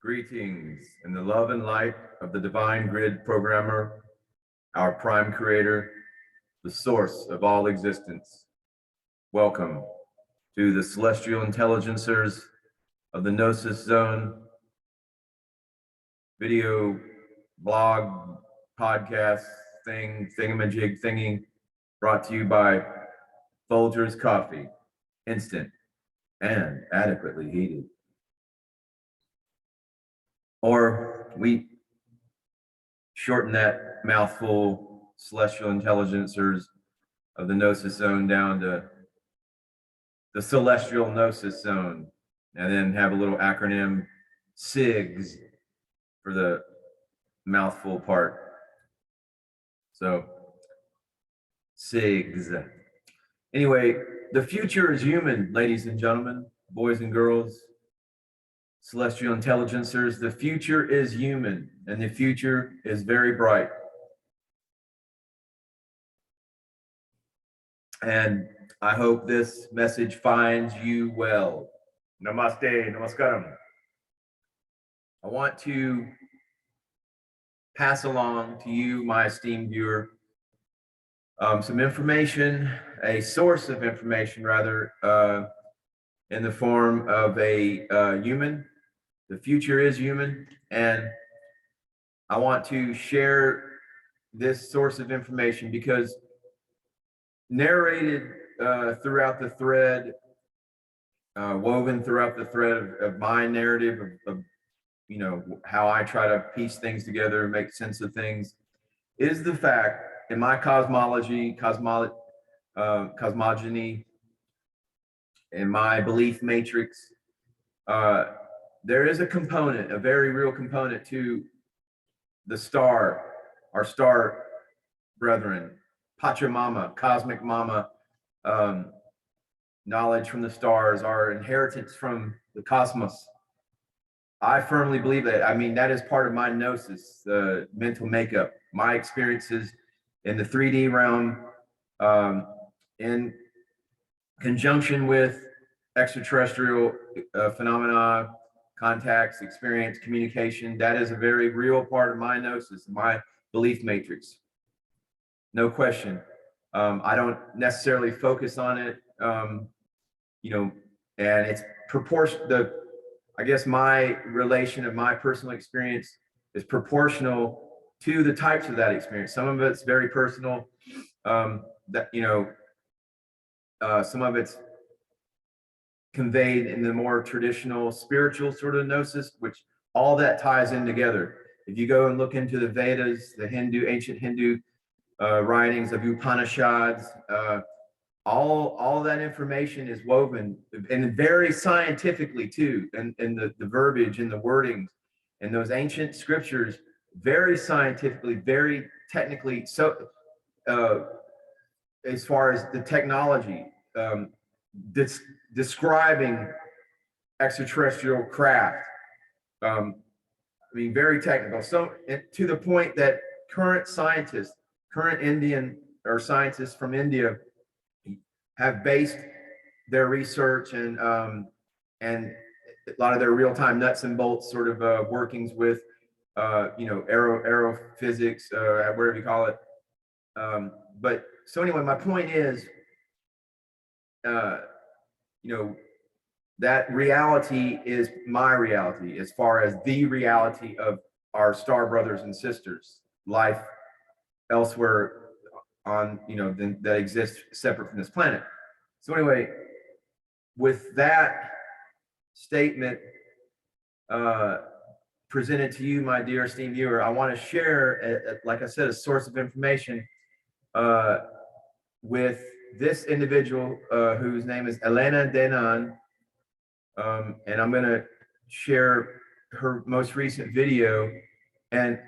Greetings in the love and light of the divine grid programmer, our prime creator, the source of all existence. Welcome to the celestial intelligencers of the Gnosis Zone video, blog, podcast, thingamajig thingy, brought to you by Folgers Coffee, instant and adequately heated. Or we shorten that mouthful, celestial intelligencers of the Gnosis Zone, down to the celestial Gnosis Zone, and then have a little acronym, SIGS, for the mouthful part. So, SIGS. Anyway, the future is human, ladies and gentlemen, boys and girls, celestial intelligencers. The future is human, and the future is very bright. And I hope this message finds you well. Namaste, namaskaram. I want to pass along to you, my esteemed viewer, some information, a source of information rather, in the form of a human. The future is human, and I want to share this source of information because narrated throughout the thread, woven throughout the thread of my narrative of you know, how I try to piece things together, make sense of things, is the fact in my cosmogony, in my belief matrix, there is a component, a very real component to the star, our star brethren, Pachamama, cosmic mama, knowledge from the stars, our inheritance from the cosmos. I firmly believe that. I mean, that is part of my gnosis, mental makeup, my experiences in the 3D realm, in conjunction with extraterrestrial phenomena, contacts, experience, communication. That is a very real part of my gnosis, my belief matrix. No question. I don't necessarily focus on it, you know, and it's proportion. I guess my relation of my personal experience is proportional to the types of that experience. Some of it's very personal, that, you know, some of it's conveyed in the more traditional spiritual sort of gnosis, which all that ties in together. If you go and look into the Vedas, the ancient Hindu writings of Upanishads, all that information is woven, and very scientifically too, and the verbiage and the wordings and those ancient scriptures, very scientifically, very technically, so as far as the technology, describing extraterrestrial craft, I mean, very technical. So to the point that current scientists, current Indian or scientists from India, have based their research and a lot of their real-time nuts and bolts sort of workings with, you know, aerophysics, whatever you call it. But so anyway, my point is, you know, that reality is my reality as far as the reality of our star brothers and sisters, life elsewhere on, you know, that exists separate from this planet. So anyway, with that statement presented to you, my dear esteemed viewer, I want to share, like I said, a source of information with this individual whose name is Elena Danaan, and I'm going to share her most recent video. And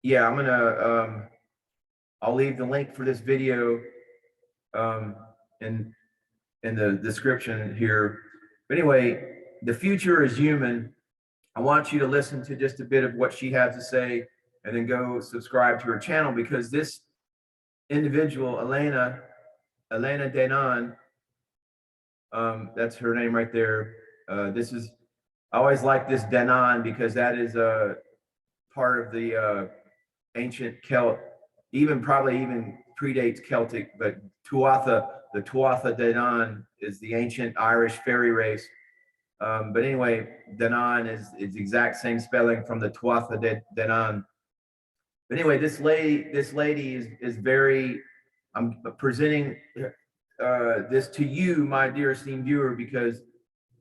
yeah, I'm going to I'll leave the link for this video in the description here. But anyway, the future is human. I want you to listen to just a bit of what she has to say, and then go subscribe to her channel, because this individual, Elena Danaan, that's her name right there. This is I always like this Danaan because that is a part of the ancient Celt, even probably even predates Celtic, but Tuatha, the Tuatha Danaan is the ancient Irish fairy race. But anyway, Danaan is the exact same spelling from the Tuatha Danaan. But anyway, this lady is very. I'm presenting this to you, my dear esteemed viewer, because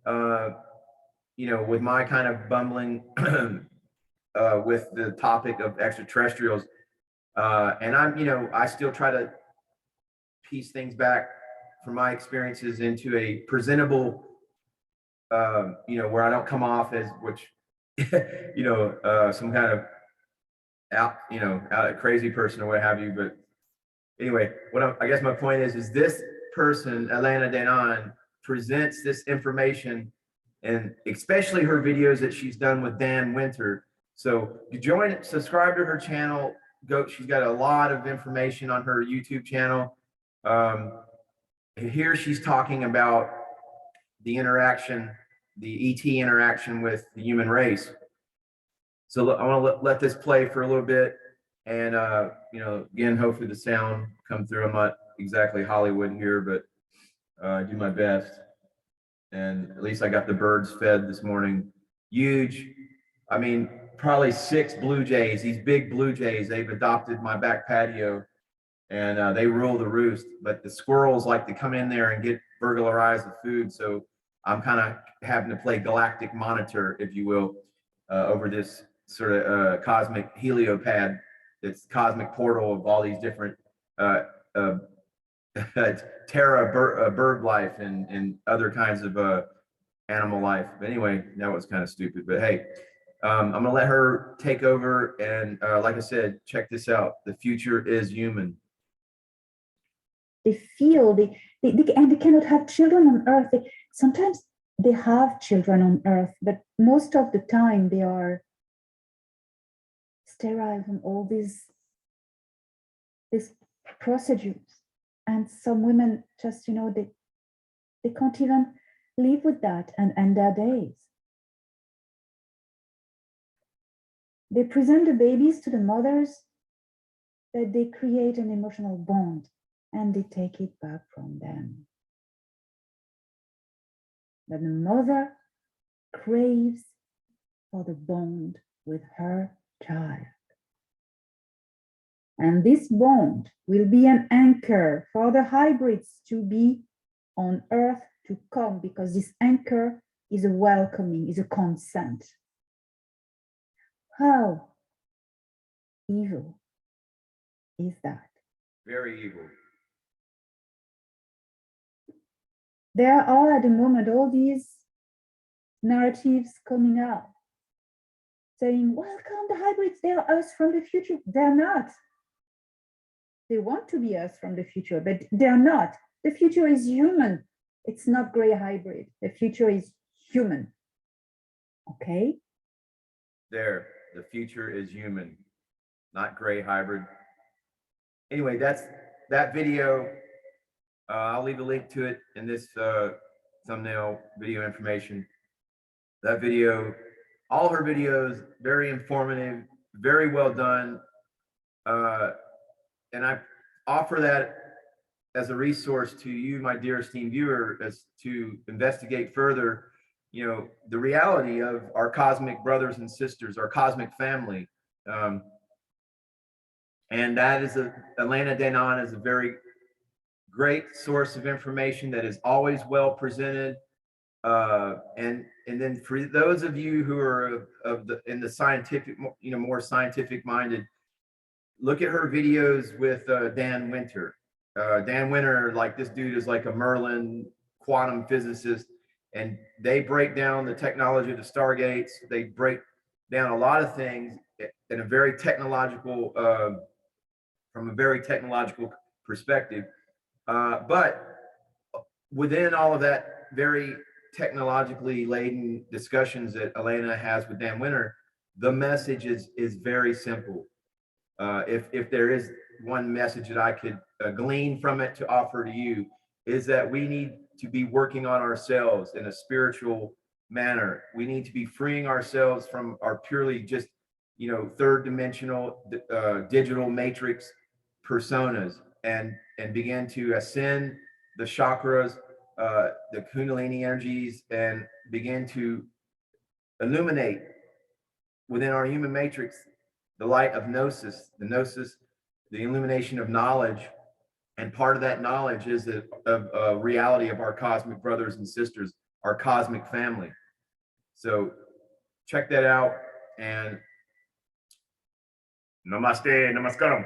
uh, you know, with my kind of bumbling with the topic of extraterrestrials, and I'm, you know, I still try to piece things back from my experiences into a presentable, you know, where I don't come off as which, you know, some kind of out, you know, out crazy person or what have you. But anyway, I guess my point is this person, Elena Danaan, presents this information, and especially her videos that she's done with Dan Winter. So you subscribe to her channel. She's got a lot of information on her YouTube channel. Here she's talking about the interaction, the ET interaction with the human race. So I want to let this play for a little bit, and you know, again, hopefully the sound come through. I'm not exactly Hollywood here, but I do my best. And at least I got the birds fed this morning. Huge, I mean, probably 6 blue jays. These big blue jays. They've adopted my back patio, and they rule the roost. But the squirrels like to come in there and burglarize the food. So I'm kind of having to play galactic monitor, if you will, over this sort of cosmic heliopad. It's cosmic portal of all these different terra bird life and other kinds of animal life. But anyway, that was kind of stupid. But hey, I'm gonna let her take over. And like I said, check this out. The future is human. They feel and they cannot have children on Earth. Sometimes they have children on Earth, but most of the time they are sterile from all these procedures. And some women just, you know, they can't even live with that and end their days. They present the babies to the mothers, that they create an emotional bond, and they take it back from them. But the mother craves for the bond with her child. And this bond will be an anchor for the hybrids to be on Earth to come, because this anchor is a welcoming, is a consent. How evil is that? Very evil. There are at the moment all these narratives coming out saying, welcome the hybrids, they are us from the future. They're not. They want to be us from the future, but they're not. The future is human. It's not gray hybrid. The future is human. Okay? There, the future is human, not gray hybrid. Anyway, that's that video. I'll leave a link to it in this thumbnail video information. That video, all her videos, very informative, very well done. And I offer that as a resource to you, my dear esteemed viewer, as to investigate further, you know, the reality of our cosmic brothers and sisters, our cosmic family. And that is Elena Danaan is a very great source of information that is always well presented. And then for those of you who are in the scientific, you know, more scientific minded, look at her videos with Dan Winter. Dan Winter, like, this dude is like a Merlin quantum physicist, and they break down the technology of the stargates. They break down a lot of things in a very technological, from a very technological perspective. But within all of that very technologically laden discussions that Elena has with Dan Winter, the message is very simple. If there is one message that I could glean from it to offer to you, is that we need to be working on ourselves in a spiritual manner. We need to be freeing ourselves from our purely just, third dimensional digital matrix personas, and begin to ascend the chakras, the Kundalini energies, and begin to illuminate within our human matrix the light of gnosis, the illumination of knowledge. And part of that knowledge is the reality of our cosmic brothers and sisters, our cosmic family. So check that out, and namaste, namaskaram.